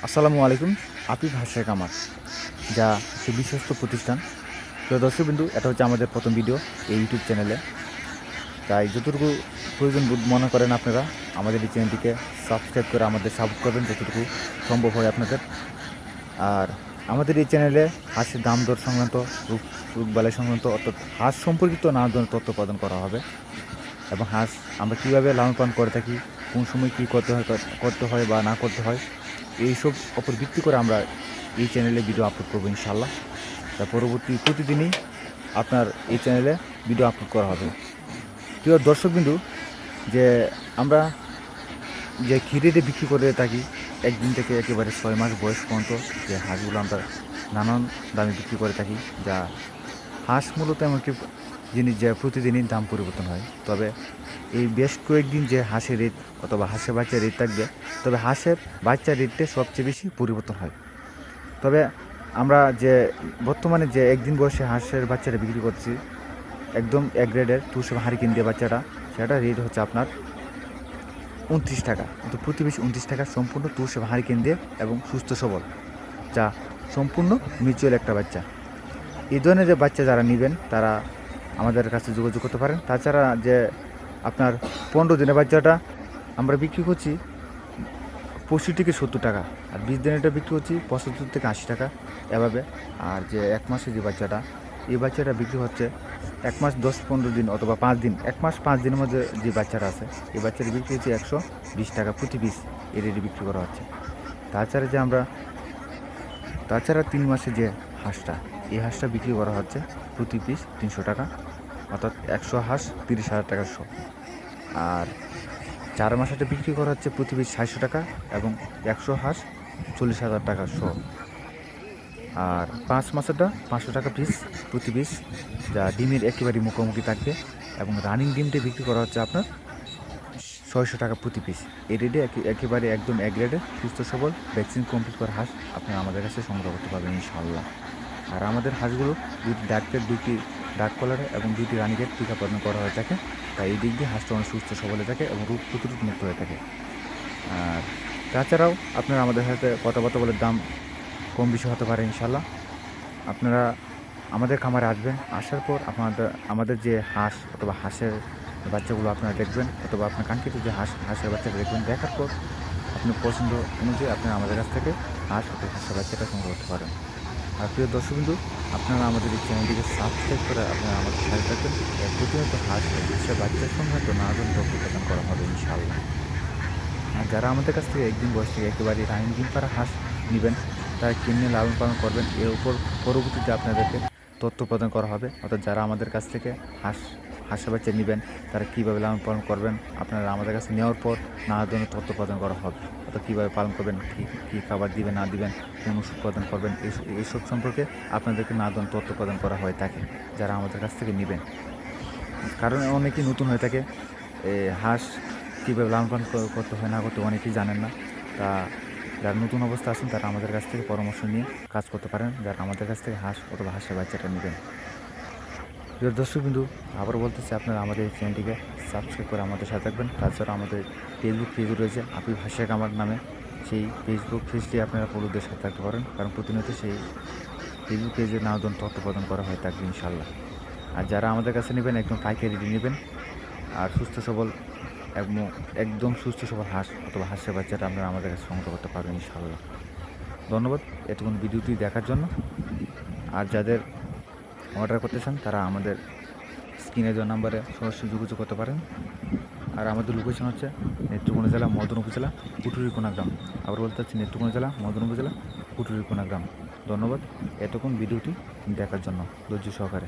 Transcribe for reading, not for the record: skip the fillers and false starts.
আসসালামু আলাইকুম। আপিফ হাঁসের কামার, যা একটি বিশ্বস্ত প্রতিষ্ঠান। তো দর্শকবিন্দু, এটা হচ্ছে আমাদের প্রথম ভিডিও এই ইউটিউব চ্যানেলে। তাই যতটুকু প্রয়োজন বোধ মনে করেন আপনারা আমাদের এই চ্যানেলটিকে সাবস্ক্রাইব করে আমাদের সাপোর্ট করবেন যতটুকু সম্ভব হয় আপনাদের। আর আমাদের এই চ্যানেলে হাঁসের দাম দর সংক্রান্ত, রোগবালাই সংক্রান্ত, অর্থাৎ হাঁস সম্পর্কিত নানা ধরনের তথ্য প্রদান করা হবে। এবং হাঁস আমরা কীভাবে লালন পালন করে থাকি, কোন সময় কী করতে হয় বা না করতে হয়, এইসব ওপর ভিত্তি করে আমরা এই চ্যানেলে ভিডিও আপলোড করবো ইনশাআল্লাহ। তা পরবর্তী প্রতিদিনই আপনার এই চ্যানেলে ভিডিও আপলোড করা হবে। প্রিয় দর্শকবিন্দু, যে আমরা যে খিরেতে বিক্রি করে থাকি একদিন থেকে একেবারে 6 মাস বয়স পর্যন্ত, যে হাঁসগুলো আমরা নানান দামে বিক্রি করে থাকি। যা হাঁস মূলত এমন একটি জিনিস যে প্রতিদিনই দাম পরিবর্তন হয়। তবে এই বেশ কয়েকদিন যে হাঁসের রেট অথবা হাঁসের বাচ্চার রেট থাকবে, তবে হাঁসের বাচ্চার রেটটা সবচেয়ে বেশি পরিবর্তন হয়। তবে আমরা যে বর্তমানে যে একদিন বয়সে হাঁসের বাচ্চাটা বিক্রি করছি, একদম এক গ্রেডের তুষে হারিকেন দিয়ে বাচ্চাটা, সেটা রেট হচ্ছে আপনার 29 টাকা। তো প্রতি বেশি 29 টাকা, সম্পূর্ণ তুষে হারিকেন দিয়ে এবং সুস্থ সবল, যা সম্পূর্ণ মিউচুয়াল একটা বাচ্চা। এই ধরনের যে বাচ্চা যারা নেবেন তারা আমাদের কাছে যোগাযোগ করতে পারেন। তাছাড়া যে আপনার 15 দিনের বাচ্চাটা আমরা বিক্রি করছি 65 থেকে 70 টাকা, আর 20 দিনেরটা বিক্রি করছি 75 থেকে 80 টাকা এভাবে। আর যে 1 মাসের যে বাচ্চাটা, এই বাচ্চাটা বিক্রি হচ্ছে 1 মাস 10-15 দিন অথবা 5 দিন, 1 মাস 5 দিনের মধ্যে যে বাচ্চাটা আছে, এই বাচ্চাটা বিক্রি হচ্ছে 120 টাকা প্রতি পিস, এই রেটে বিক্রি করা হচ্ছে। তাছাড়া 3 মাসে যে হাঁসটা, এই হাঁসটা বিক্রি করা হচ্ছে প্রতি পিস 300 টাকা, অর্থাৎ 100 হাঁস 30,000 টাকা শো। আর 4 মাসেটা বিক্রি করা হচ্ছে প্রতি পিস 600 টাকা এবং 100 হাঁস 40,000 টাকা শো। আর 5 মাসেরটা 500 টাকা পিস প্রতি পিস, যা ডিমের একেবারে মুখোমুখি থাকবে। এবং রানিং ডিমটা বিক্রি করা হচ্ছে আপনার 600 টাকা প্রতি পিস। এই রেটে একেবারে একদম এক রেটে সুস্থ সবল ভ্যাকসিন কমপ্লিট করা হাঁস আপনারা আমাদের কাছে সংগ্রহ করতে পারবেন ইনশাআল্লাহ। আর আমাদের হাঁসগুলো দুটি ডাক কলারে এবং 2টি রানিকের টিকা প্রদান করা হয়ে থাকে। তাই এই দিক দিয়ে হাঁসটা অনেক সুস্থ সবল হয়ে থাকে এবং রোগ প্রতিরোধ মুক্ত হয়ে থাকে। আর তাছাড়াও আপনারা আমাদের সাথে কথাবার্তা বলে দাম কম বেশি হতে পারে ইনশাআল্লাহ। আপনারা আমাদের খামারে আসবেন, আসার পর আমাদের যে হাঁস অথবা হাঁসের বাচ্চাগুলো আপনারা দেখবেন, অথবা আপনার কাঙ্ক্ষিত যে হাঁসের বাচ্চাটা দেখবেন, দেখার পর আপনার পছন্দ অনুযায়ী আপনারা আমাদের কাছ থেকে হাঁস অথবা হাঁসের বাচ্চাটা সংগ্রহ করতে পারেন। আর প্রিয় দর্শকবিন্দু, আপনারা আমাদের এই চ্যানেলটিকে সাবস্ক্রাইব করে আপনারা আমাদের সাথে থাকবেন। প্রতিনিয়ত হাঁসের বাচ্চার সংক্রান্ত নানান তথ্য প্রদান করা হবে ইনশাআল্লাহ। আর যারা আমাদের কাছ থেকে একদিন বয়স থেকে একেবারে রানিং ডিম পাড়া হাঁস নেবেন, তারা কিনে লালন পালন করবেন, এর উপর পরবর্তীতে আপনাদেরকে তথ্য প্রদান করা হবে। অর্থাৎ যারা আমাদের কাছ থেকে হাঁসের বাচ্চা নেবেন, তারা কীভাবে লালন পালন করবেন, আপনারা আমাদের কাছে নেওয়ার পর নানা ধরনের তথ্য প্রদান করা হবে। অর্থাৎ কীভাবে পালন করবেন, কী খাবার দিবেন না দিবেন, কোন ওষুধ প্রদান করবেন, এইসব সম্পর্কে আপনাদেরকে নানা ধরনের তথ্য প্রদান করা হয়ে থাকে যারা আমাদের কাছ থেকে নেবেন। কারণ অনেকেই নতুন হয়ে থাকে, হাঁস কীভাবে লালন পালন করতে হয় না করতে অনেকেই জানেন না। তা যারা নতুন অবস্থা আছেন তারা আমাদের কাছ থেকে পরামর্শ নিয়ে কাজ করতে পারেন, যারা আমাদের কাছ থেকে হাঁস অথবা হাঁসের বাচ্চাটা নেবেন। প্রিয় দর্শকবিন্দু, আবার বলতেছি, আপনারা আমাদের চ্যানেলটিকে সাবস্ক্রাইব করে আমাদের সাথে থাকবেন। তাছাড়া আমাদের ফেসবুক পেজ রয়েছে আপিফ হাঁসের কামার নামে, সেই ফেসবুক পেজটি আপনারা ফলোদের সাথে থাকতে পারেন, কারণ প্রতিনিয়ত সেই ফেসবুক পেজে নানা ধরনের তথ্য প্রদান করা হয়ে থাকবে ইনশাআল্লাহ। আর যারা আমাদের কাছে নেবেন, একদম পাইকারি নেবেন, আর সুস্থ সবল একদম সুস্থ সবল হাঁস অথবা হাঁসের বাচ্চাটা আপনারা আমাদের কাছে সংগ্রহ করতে পারবেন ইনশাআল্লাহ। ধন্যবাদ এতক্ষণ ভিডিওটি দেখার জন্য। আর যাদের অর্ডার করতে চান তারা আমাদের স্ক্রিনে দেওয়া নাম্বারে সরাসরি যোগাযোগ করতে পারেন। আর আমাদের লোকেশন হচ্ছে নেত্রকোনা জেলা মদন উপজেলা কুটুরিকোনা গ্রাম। আবার বলতে চাচ্ছি, নেত্রকোনা জেলা মদন উপজেলা কুটুরিকোনা গ্রাম। ধন্যবাদ এতক্ষণ ভিডিওটি দেখার জন্য ধৈর্য সহকারে।